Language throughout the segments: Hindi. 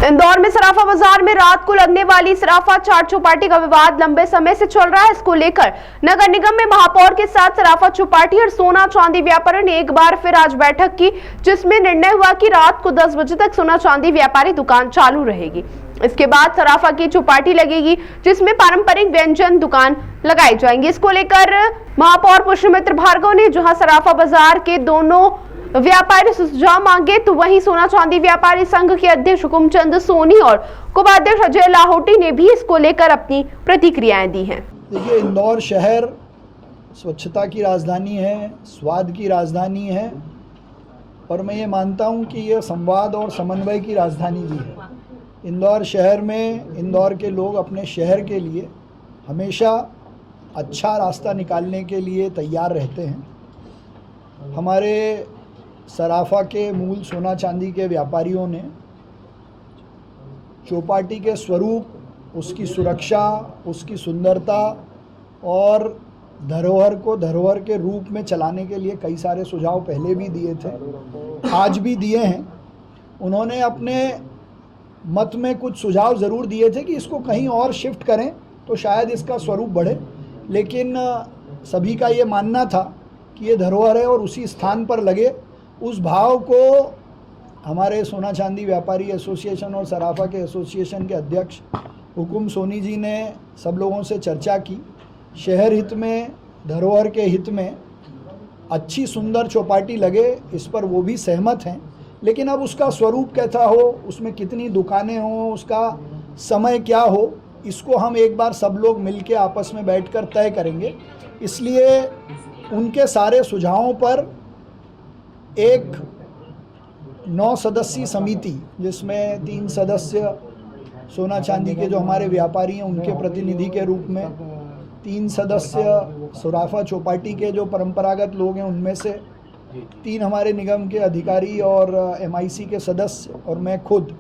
इंदौर में सराफा बाजार में रात को लगने वाली सराफा चाट चौपाटी का विवाद लंबे समय से चल रहा है। इसको लेकर नगर निगम में महापौर के साथ सराफा चौपाटी और सोना चांदी व्यापारी ने एक बार फिर आज बैठक की, जिसमें निर्णय हुआ कि रात को 10 बजे तक सोना चांदी व्यापारी दुकान चालू रहेगी। इसके बाद सराफा की चौपाटी लगेगी, जिसमें पारंपरिक व्यंजन दुकान लगाई जाएंगी। इसको लेकर महापौर पुष्पमित्र भार्गव ने जहां सराफा बाजार के दोनों व्यापारी सुझाव मांगे, तो वहीं सोना चांदी व्यापारी संघ के अध्यक्ष हुकुमचंद सोनी और उपाध्यक्ष अजय लाहौटी ने भी इसको लेकर अपनी प्रतिक्रियाएं दी हैं। देखिए, इंदौर शहर स्वच्छता की राजधानी है, स्वाद की राजधानी है और मैं ये मानता हूँ कि यह संवाद और समन्वय की राजधानी भी है। इंदौर शहर में इंदौर के लोग अपने शहर के लिए हमेशा अच्छा रास्ता निकालने के लिए तैयार रहते हैं। हमारे सराफा के मूल सोना चांदी के व्यापारियों ने चौपाटी के स्वरूप, उसकी सुरक्षा, उसकी सुंदरता और धरोहर को धरोहर के रूप में चलाने के लिए कई सारे सुझाव पहले भी दिए थे, आज भी दिए हैं। उन्होंने अपने मत में कुछ सुझाव ज़रूर दिए थे कि इसको कहीं और शिफ्ट करें तो शायद इसका स्वरूप बढ़े, लेकिन सभी का ये मानना था कि ये धरोहर है और उसी स्थान पर लगे। उस भाव को हमारे सोना चांदी व्यापारी एसोसिएशन और सराफा के एसोसिएशन के अध्यक्ष हुकुम सोनी जी ने सब लोगों से चर्चा की। शहर हित में, धरोहर के हित में अच्छी सुंदर चौपाटी लगे, इस पर वो भी सहमत हैं, लेकिन अब उसका स्वरूप कैसा हो, उसमें कितनी दुकानें हों, उसका समय क्या हो, इसको हम एक बार सब लोग मिलके आपस में बैठकर तय करेंगे। इसलिए उनके सारे सुझावों पर एक 9 सदस्यीय समिति, जिसमें 3 सदस्य सोना चांदी के जो हमारे व्यापारी हैं उनके प्रतिनिधि के रूप में, 3 सदस्य सराफा चौपाटी के जो परंपरागत लोग हैं उनमें से, 3 हमारे निगम के अधिकारी और MIC के सदस्य और मैं खुद,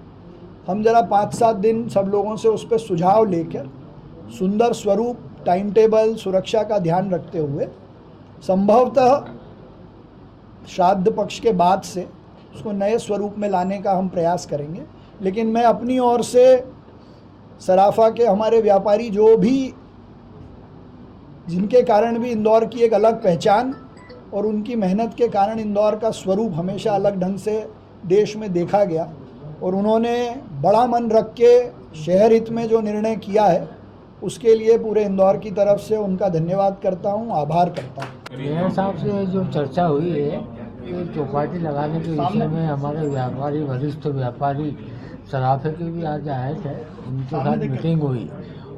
हम जरा 5-7 दिन सब लोगों से उस पर सुझाव लेकर सुंदर स्वरूप, टाइम टेबल, सुरक्षा का ध्यान रखते हुए संभवतः श्राद्ध पक्ष के बाद से उसको नए स्वरूप में लाने का हम प्रयास करेंगे। लेकिन मैं अपनी ओर से सराफा के हमारे व्यापारी जो भी, जिनके कारण भी इंदौर की एक अलग पहचान और उनकी मेहनत के कारण इंदौर का स्वरूप हमेशा अलग ढंग से देश में देखा गया और उन्होंने बड़ा मन रख के शहर हित में जो निर्णय किया है, उसके लिए पूरे इंदौर की तरफ से उनका धन्यवाद करता हूं, आभार करता हूं। मेरे हिसाब से जो चर्चा हुई है कि चौपाटी लगाने के विषय में हमारे व्यापारी, वरिष्ठ व्यापारी सराफे के भी आज आए थे, उनके साथ मीटिंग हुई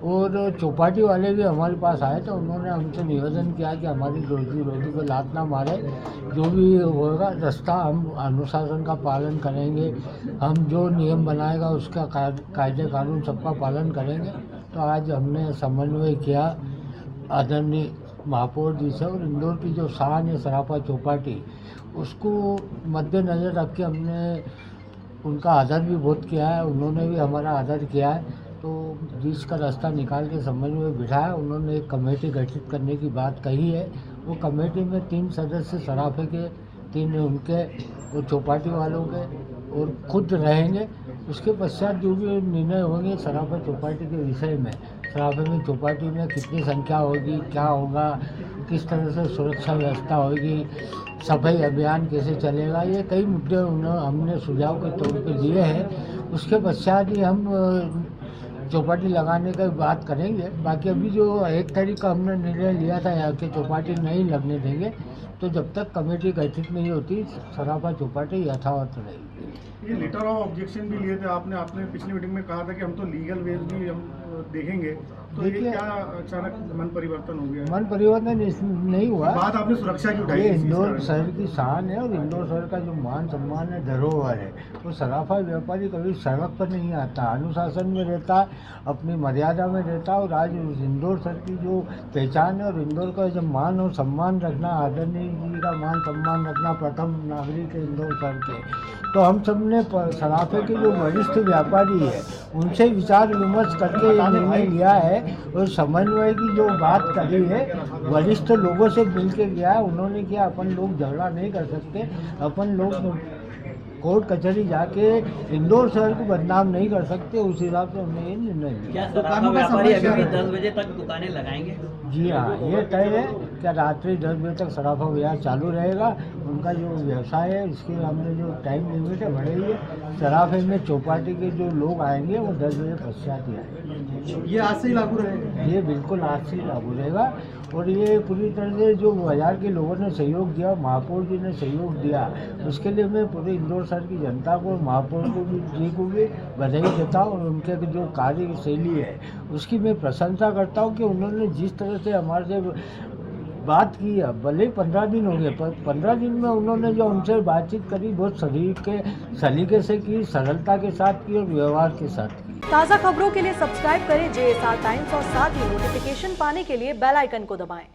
और चौपाटी वाले भी हमारे पास आए थे। उन्होंने हमसे निवेदन किया कि हमारी रोजी को लात ना मारे, जो भी होगा रास्ता हम अनुशासन का पालन करेंगे, हम जो नियम बनाएगा उसका कायदे कानून सबका पालन करेंगे। तो आज हमने समन्वय किया आदरणीय महापौर जी से और इंदौर की जो शान है सराफा चौपाटी, उसको मद्देनज़र रख के हमने उनका आदर भी बहुत किया है, उन्होंने भी हमारा आदर किया है। तो बीच का रास्ता निकाल के समन्वय बिठाया। उन्होंने एक कमेटी गठित करने की बात कही है। वो कमेटी में 3 सदस्य सराफे के, 3 उनके और चौपाटी वालों के और खुद रहेंगे। उसके पश्चात जो भी निर्णय होंगे सराफा चौपाटी के विषय में, सराफे में चौपाटी में कितनी संख्या होगी, क्या होगा, किस तरह से सुरक्षा व्यवस्था होगी, सफाई अभियान कैसे चलेगा, ये कई मुद्दे हमने सुझाव के तौर पे दिए हैं। उसके पश्चात ही हम चौपाटी लगाने की बात करेंगे। बाकी अभी जो 1 तारीख का हमने निर्णय लिया था यहाँ के चौपाटी नहीं लगने देंगे, तो जब तक कमेटी गठित नहीं होती सराफा चौपाटी यथावत रहेगी। ये लेटर ऑफ ऑब्जेक्शन भी लिए थे आपने पिछली मीटिंग में कहा था कि हम तो लीगल वेज भी हम देखेंगे, तो ये क्या अचानक मन परिवर्तन हो गया? मन परिवर्तन नहीं हुआ, बात आपने सुरक्षा की उठाई। ये इंदौर शहर की शान है और इंदौर शहर का जो मान सम्मान है, धरोहर है। तो सराफा व्यापारी कभी सड़क पर नहीं आता, अनुशासन में रहता, अपनी मर्यादा में रहता और आज इंदौर शहर की जो पहचान है और इंदौर का जो मान और सम्मान रखना, आदरणीय जी का मान सम्मान रखना, प्रथम नागरिक है इंदौर शहर के। तो हम सब ने सराफे के जो वरिष्ठ व्यापारी है उनसे विचार विमर्श करके ये निर्णय लिया है और समन्वय की जो बात करी है वरिष्ठ लोगों से मिल के किया है। उन्होंने किया, अपन लोग झगड़ा नहीं कर सकते, अपन लोग कोर्ट कचहरी जाके इंदौर शहर को बदनाम नहीं कर सकते, उस हिसाब से हमने ये निर्णय लिया। क्या सराफा व्यापारी अभी भी 10 बजे तक दुकानें लगाएंगे? जी हाँ, ये तय है कि रात्रि 10 बजे तक सराफा बाजार चालू रहेगा। उनका जो व्यवसाय है इसके हमने जो टाइम लिमिट है बढ़ाई है। सराफे में चौपाटी के जो लोग आएंगे वो 10 बजे पश्चात ही आएंगे। ये आज से ही लागू रहेगा? ये बिल्कुल आज से ही लागू रहेगा और ये पूरी तरह से जो बाजार के लोगों ने सहयोग दिया, महापौर जी ने सहयोग दिया, उसके लिए मैं पूरे इंदौर शहर की जनता को, महापौर को भी बधाई देता हूँ और उनके जो कार्यशैली है उसकी मैं प्रशंसा करता हूँ कि उन्होंने जिस तरह से हमारे से बात की है, भले 15 दिन हो गए पर 15 दिन में उन्होंने जो हमसे बातचीत करी बहुत सलीके से की, सरलता के साथ की और व्यवहार के साथ की। ताज़ा खबरों के लिए सब्सक्राइब करें JSR टाइम्स और साथ ही नोटिफिकेशन पाने के लिए बेल आइकन को दबाएं।